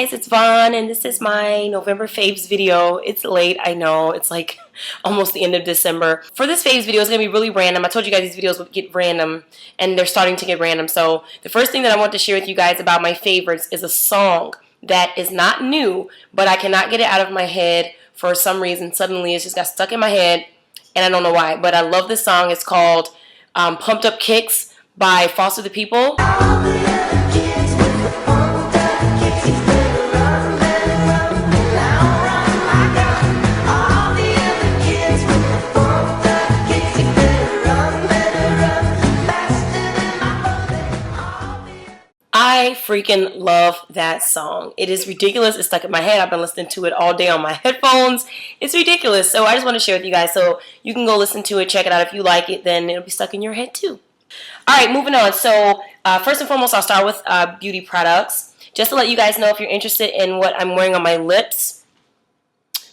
guys, it's Vaughn, and this is my November faves video. It's late, I know, it's like almost the end of December. For this faves video, it's going to be really random. I told you guys these videos would get random, and they're starting to get random. So the first thing that I want to share with you guys about my favorites is a song that is not new, but I cannot get it out of my head for some reason. Suddenly, it just got stuck in my head, and I don't know why, but I love this song. It's called Pumped Up Kicks by Foster the People. I freaking love that song. It is ridiculous. It's stuck in my head. I've been listening to it all day on my headphones. It's ridiculous. So I just want to share with you guys so you can go listen to it, check it out. If you like it, then it'll be stuck in your head too. All right, moving on. So first and foremost, I'll start with beauty products. Just to let you guys know if you're interested in what I'm wearing on my lips.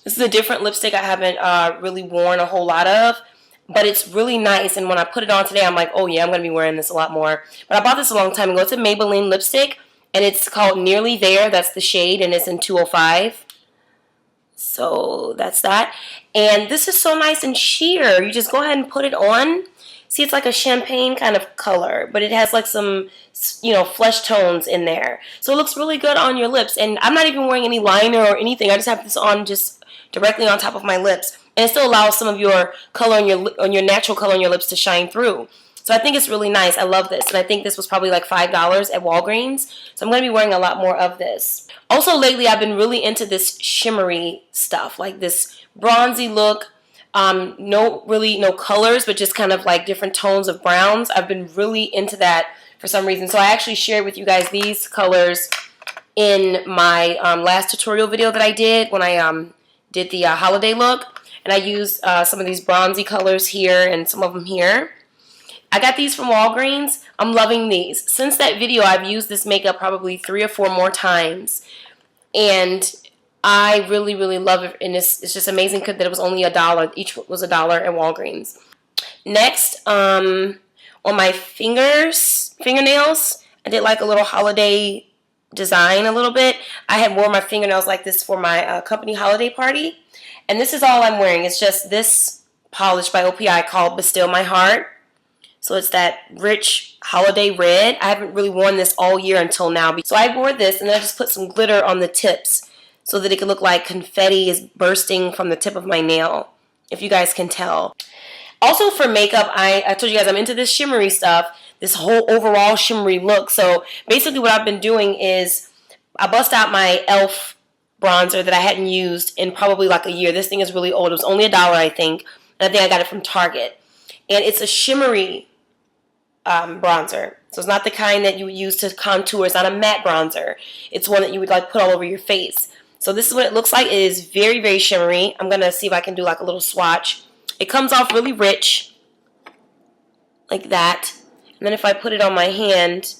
This is a different lipstick I haven't really worn a whole lot of. But it's really nice, and when I put it on today, I'm like, oh yeah, I'm going to be wearing this a lot more. But I bought this a long time ago. It's a Maybelline lipstick, and it's called Nearly There. That's the shade, and it's in 205. So that's that. And this is so nice and sheer. You just go ahead and put it on. See, it's like a champagne kind of color, but it has like some, you know, flesh tones in there. So it looks really good on your lips. And I'm not even wearing any liner or anything. I just have this on just directly on top of my lips. And it still allows some of your color on your natural color on your lips to shine through. So I think it's really nice. I love this. And I think this was probably like $5 at Walgreens. So I'm going to be wearing a lot more of this. Also lately I've been really into this shimmery stuff. Like this bronzy look. No colors, but just kind of like different tones of browns. I've been really into that for some reason. So I actually shared with you guys these colors in my last tutorial video that I did when I did the holiday look. And I used some of these bronzy colors here and some of them here. I got these from Walgreens. I'm loving these. Since that video, I've used this makeup probably 3 or 4 more times. And I really, really love it. And it's just amazing that it was only $1. Each was $1 at Walgreens. Next, on my fingernails, I did like a little holiday design a little bit. I had worn my fingernails like this for my company holiday party. And this is all I'm wearing. It's just this polish by OPI called Bestill My Heart. So it's that rich holiday red. I haven't really worn this all year until now. So I wore this and then I just put some glitter on the tips so that it could look like confetti is bursting from the tip of my nail, if you guys can tell. Also for makeup, I told you guys I'm into this shimmery stuff, this whole overall shimmery look. So basically what I've been doing is I bust out my e.l.f. bronzer that I hadn't used in probably like a year. This thing is really old. It was only $1, I think. And I think I got it from Target. And it's a shimmery bronzer. So it's not the kind that you would use to contour. It's not a matte bronzer. It's one that you would like put all over your face. So this is what it looks like. It is very, very shimmery. I'm going to see if I can do like a little swatch. It comes off really rich. Like that. And then if I put it on my hand,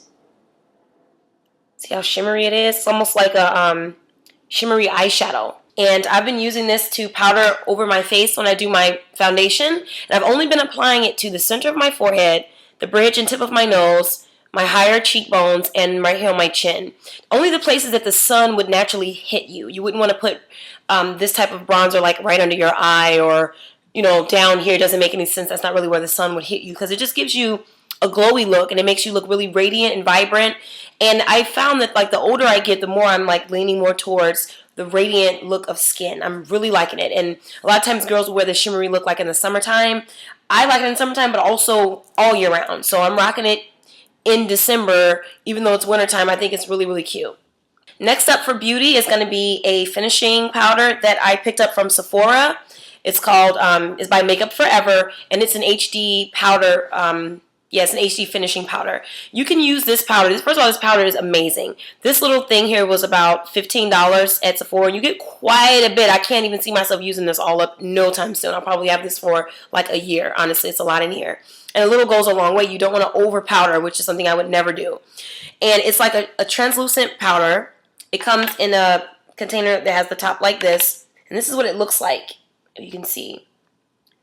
see how shimmery it is? It's almost like a shimmery eyeshadow. And I've been using this to powder over my face when I do my foundation. And I've only been applying it to the center of my forehead, the bridge and tip of my nose, my higher cheekbones, and right here on my chin. Only the places that the sun would naturally hit you. You wouldn't want to put this type of bronzer like right under your eye or, you know, down here. It doesn't make any sense. That's not really where the sun would hit you because it just gives you a glowy look and it makes you look really radiant and vibrant. And I found that like the older I get, the more I'm like leaning more towards the radiant look of skin. I'm really liking it. And a lot of times girls will wear the shimmery look like in the summertime. I like it in summertime, but also all year round. So I'm rocking it in December, even though it's wintertime. I think it's really, really cute. Next up for beauty is going to be a finishing powder that I picked up from Sephora. It's called, it's by Makeup Forever, and it's an HD powder. Yes, an HD finishing powder. You can use this powder. First of all, this powder is amazing. This little thing here was about $15 at Sephora, and you get quite a bit. I can't even see myself using this all up no time soon. I'll probably have this for like a year. Honestly, it's a lot in here. And a little goes a long way. You don't want to over powder, which is something I would never do. And it's like a translucent powder. It comes in a container that has the top like this. And this is what it looks like, if you can see.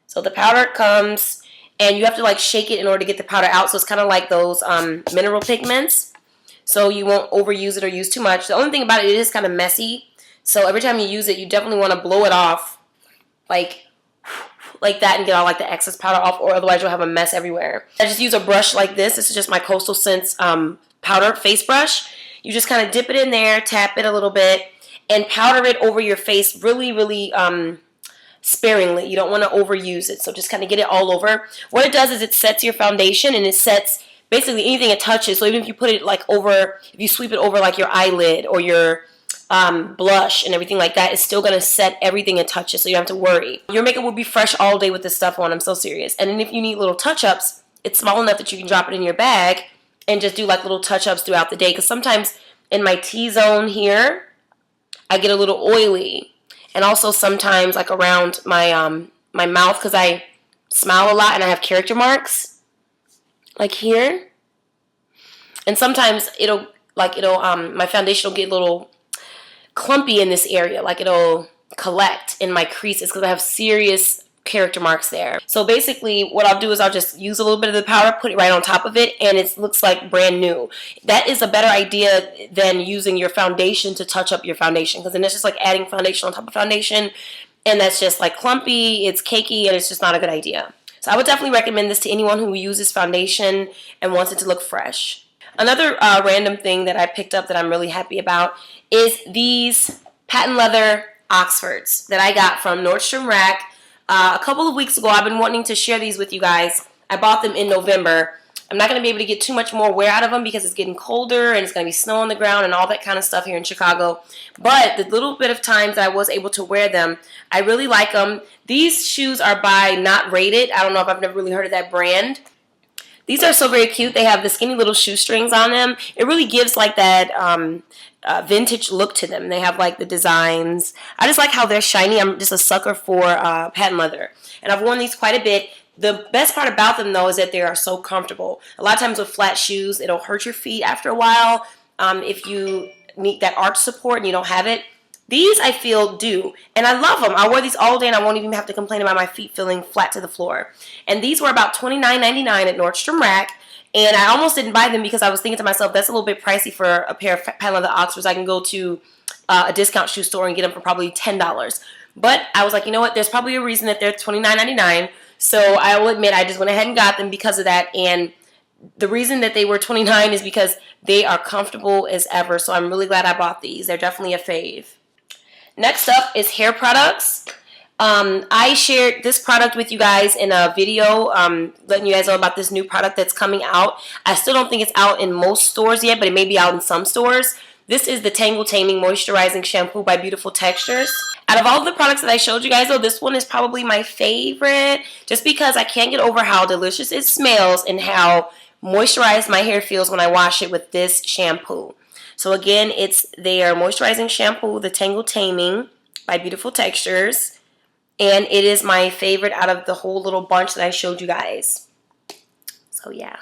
So the powder comes, and you have to like shake it in order to get the powder out. So it's kind of like those mineral pigments. so you won't overuse it or use too much. The only thing about it, it is kind of messy. So every time you use it, you definitely want to blow it off like that and get all like the excess powder off, or otherwise you'll have a mess everywhere. I just use a brush like this. This is just my Coastal Scents powder face brush. You just kind of dip it in there, tap it a little bit, and powder it over your face really, really sparingly. You don't want to overuse it, so just kind of get it all over. What it does is it sets your foundation, and it sets basically anything it touches. So even if you put it like over, if you sweep it over like your eyelid or your blush and everything like that, it's still going to set everything it touches, so you don't have to worry. Your makeup will be fresh all day with this stuff on. I'm so serious. And then if you need little touch-ups, it's small enough that you can drop it in your bag and just do like little touch-ups throughout the day, because sometimes in my T-zone here, I get a little oily. And also sometimes like around my my mouth, because I smile a lot and I have character marks like here. And sometimes my foundation will get a little clumpy in this area, like it'll collect in my creases because I have serious character marks there. So basically what I'll do is I'll just use a little bit of the powder, put it right on top of it, and it looks like brand new. That is a better idea than using your foundation to touch up your foundation, because then it's just like adding foundation on top of foundation, and that's just like clumpy, it's cakey, and it's just not a good idea. So I would definitely recommend this to anyone who uses foundation and wants it to look fresh. Another random thing that I picked up that I'm really happy about is these patent leather Oxfords that I got from Nordstrom Rack. A couple of weeks ago. I've been wanting to share these with you guys. I bought them in November. I'm not going to be able to get too much more wear out of them because it's getting colder and it's going to be snow on the ground and all that kind of stuff here in Chicago. But the little bit of times that I was able to wear them, I really like them. These shoes are by Not Rated. I don't know if I've never really heard of that brand. These are so very cute. They have the skinny little shoestrings on them. It really gives like that vintage look to them. They have like the designs. I just like how they're shiny. I'm just a sucker for patent leather. And I've worn these quite a bit. The best part about them though is that they are so comfortable. A lot of times with flat shoes, it'll hurt your feet after a while if you need that arch support and you don't have it. These I feel do, and I love them. I wear these all day and I won't even have to complain about my feet feeling flat to the floor. And these were about $29.99 at Nordstrom Rack, and I almost didn't buy them because I was thinking to myself, that's a little bit pricey for a pair of patent leather Oxfords. I can go to a discount shoe store and get them for probably $10. But I was like, you know what, there's probably a reason that they're $29.99, so I will admit I just went ahead and got them because of that. And the reason that they were $29 is because they are comfortable as ever, so I'm really glad I bought these. They're definitely a fave. Next up is hair products. I shared this product with you guys in a video letting you guys know about this new product that's coming out. I still don't think it's out in most stores yet, but it may be out in some stores. This is the Tangle Taming Moisturizing Shampoo by Beautiful Textures. Out of all of the products that I showed you guys, though, this one is probably my favorite, just because I can't get over how delicious it smells and how moisturized my hair feels when I wash it with this shampoo. So again, it's their moisturizing shampoo, the Tangle Taming by Beautiful Textures. And it is my favorite out of the whole little bunch that I showed you guys. So yeah.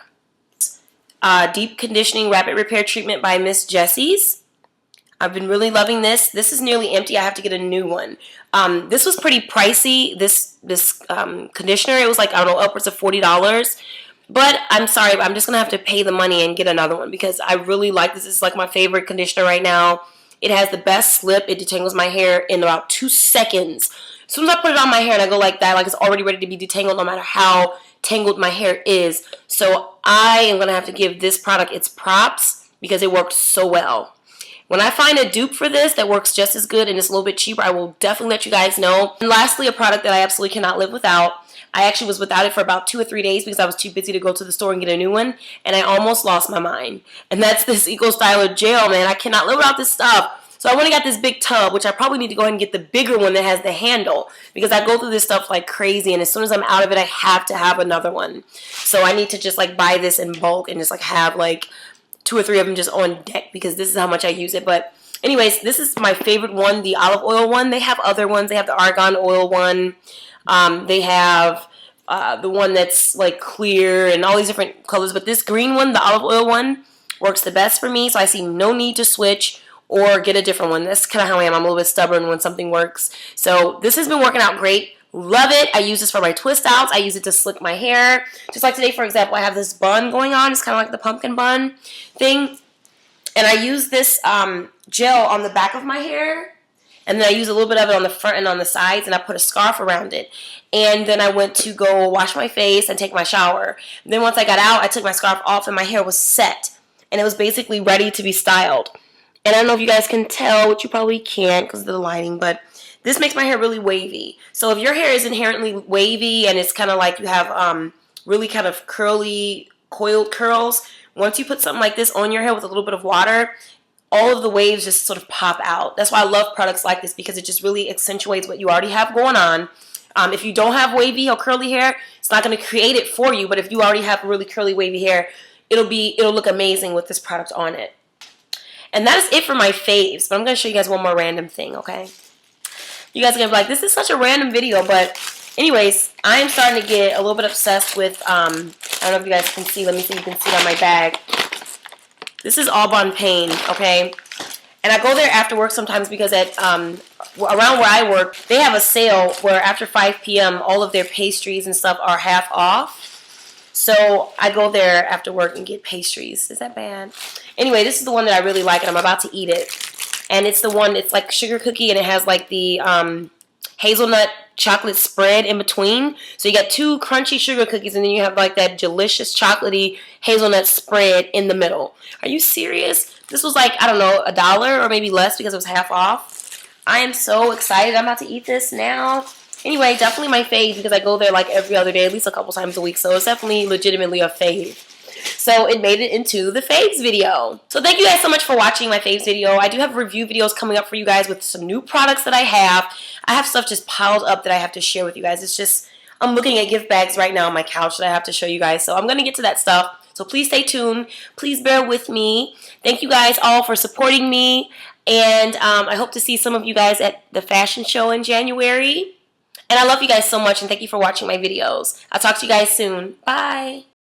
Deep Conditioning Rapid Repair Treatment by Miss Jessie's. I've been really loving this. This is nearly empty. I have to get a new one. This was pretty pricey, this conditioner. It was like, I don't know, upwards of $40. But I'm sorry, I'm just going to have to pay the money and get another one because I really like this. This is like my favorite conditioner right now. It has the best slip. It detangles my hair in about 2 seconds. As soon as I put it on my hair and I go like that, like it's already ready to be detangled no matter how tangled my hair is. So I am going to have to give this product its props because it works so well. When I find a dupe for this that works just as good and is a little bit cheaper, I will definitely let you guys know. And lastly, a product that I absolutely cannot live without. I actually was without it for about 2 or 3 days because I was too busy to go to the store and get a new one, and I almost lost my mind. And that's this Eco Styler gel, man. I cannot live without this stuff. So I went and got this big tub, which I probably need to go ahead and get the bigger one that has the handle because I go through this stuff like crazy, and as soon as I'm out of it, I have to have another one. So I need to just like buy this in bulk and just like have like 2 or 3 of them just on deck because this is how much I use it. But anyways, this is my favorite one, the olive oil one. They have other ones. They have the argan oil one. They have the one that's like clear and all these different colors. But this green one, the olive oil one, works the best for me. So I see no need to switch or get a different one. That's kind of how I am. I'm a little bit stubborn when something works. So this has been working out great. Love it. I use this for my twist outs. I use it to slick my hair. Just like today, for example, I have this bun going on. It's kind of like the pumpkin bun thing. And I use this gel on the back of my hair, and then I use a little bit of it on the front and on the sides, and I put a scarf around it. And then I went to go wash my face and take my shower. Then once I got out, I took my scarf off, and my hair was set, and it was basically ready to be styled. And I don't know if you guys can tell, which you probably can't because of the lighting, but this makes my hair really wavy. So if your hair is inherently wavy and it's kind of like you have really kind of curly, coiled curls, once you put something like this on your hair with a little bit of water, all of the waves just sort of pop out. That's why I love products like this, because it just really accentuates what you already have going on. If you don't have wavy or curly hair, it's not going to create it for you. But if you already have really curly, wavy hair, it'll look amazing with this product on it. And that is it for my faves. But I'm going to show you guys one more random thing, okay? You guys are going to be like, this is such a random video. But anyways, I'm starting to get a little bit obsessed with, I don't know if you guys can see. Let me see if you can see it on my bag. This is Vaughn Pain, okay? And I go there after work sometimes because at around where I work, they have a sale where after 5 p.m. all of their pastries and stuff are half off. So I go there after work and get pastries. Is that bad? Anyway, this is the one that I really like, and I'm about to eat it. And it's the one, it's like sugar cookie, and it has like the hazelnut chocolate spread in between. So you got 2 crunchy sugar cookies, and then you have like that delicious chocolatey hazelnut spread in the middle. Are you serious? This was like, I don't know, $1 or maybe less because it was half off. I am so excited. I'm about to eat this now. Anyway, definitely my fave because I go there like every other day, at least a couple times a week. So it's definitely legitimately a fave. So it made it into the faves video. So thank you guys so much for watching my faves video. I do have review videos coming up for you guys with some new products that I have. I have stuff just piled up that I have to share with you guys. It's just, I'm looking at gift bags right now on my couch that I have to show you guys. So I'm going to get to that stuff. So please stay tuned. Please bear with me. Thank you guys all for supporting me. And I hope to see some of you guys at the fashion show in January. And I love you guys so much, and thank you for watching my videos. I'll talk to you guys soon. Bye.